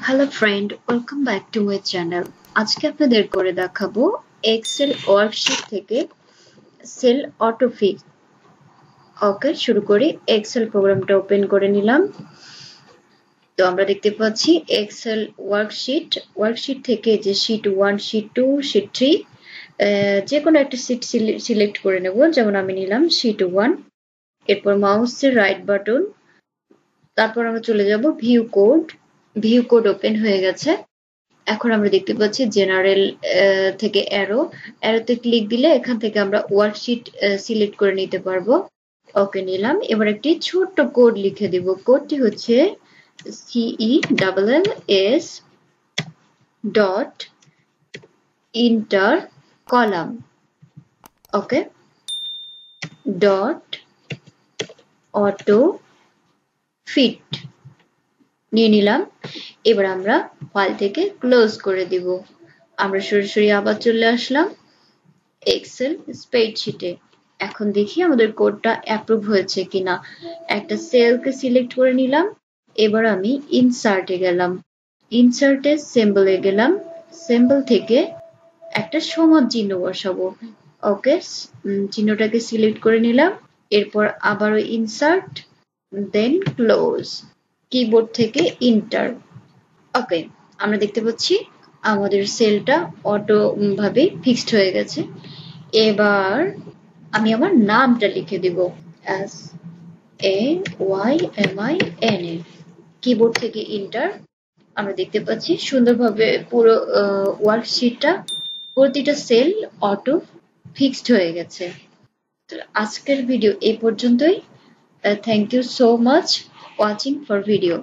Hello friend, welcome back to my channel. আজকে আপনাদের করে দেখাবো এক্সেল ওয়ার্কশিট থেকে সেল অটোফিট। ওকে, শুরু করি। এক্সেল প্রোগ্রামটা ওপেন করে নিলাম। তো আমরা দেখতে পাচ্ছি এক্সেল ওয়ার্কশিট থেকে যে শীট 1, শীট 2, শীট 3 যে কোনো একটা শীট সিলেক্ট করে নেব। যেমন আমি নিলাম শীট 1। এরপর মাউসের রাইট বাটন, তারপর আমরা চলে যাব ভিউ কোড ওপেন হয়ে গেছে। এখন আমরা দেখতে পাচ্ছি জেনারেল থেকে অ্যারোতে ক্লিক দিলে এখান থেকে আমরা ওয়ার্কশিট সিলেক্ট করে নিতে পারবো। ওকে, নিলাম। এবার একটি ছোট্ট কোড লিখে দিব। কোডটি হচ্ছে CELLS ডট ইন্টার কলাম, ওকে, ডট অটো ফিট নিয়ে নিলাম। এবার আমরা ফাইল থেকে ক্লোজ করে দিব। আমরা সরাসরি আবার চলে আসলাম এক্সেল স্প্রেডশিটে। এখন দেখি আমাদের কোডটা অ্যাপ্রুভ হয়েছে কিনা। একটা সেলকে সিলেক্ট করে নিলাম। এবার আমি ইনসার্টে গেলাম, ইনসার্টে সিম্বলে গেলাম, সিম্বল থেকে একটা সমান চিহ্ন বসাবো। ওকে, চিহ্নটাকে সিলেক্ট করে নিলাম। এরপর আবারও ইনসার্ট, দেন ক্লোজ, কিবোর্ড থেকে ইন্টার। ওকে, আমরা দেখতে পাচ্ছি আমাদের সেলটা অটো ভাবে ফিক্সড হয়ে গেছে। এবার আমি আমার নামটা লিখে দিব, SAYMINA, কিবোর্ড থেকে ইন্টার। আমরা দেখতে পাচ্ছি সুন্দরভাবে পুরো ওয়ার্কশিটটা, প্রতিটা সেল অটো ফিক্সড হয়ে গেছে। তো আজকের ভিডিও এই পর্যন্তই। Thank you so much watching for video.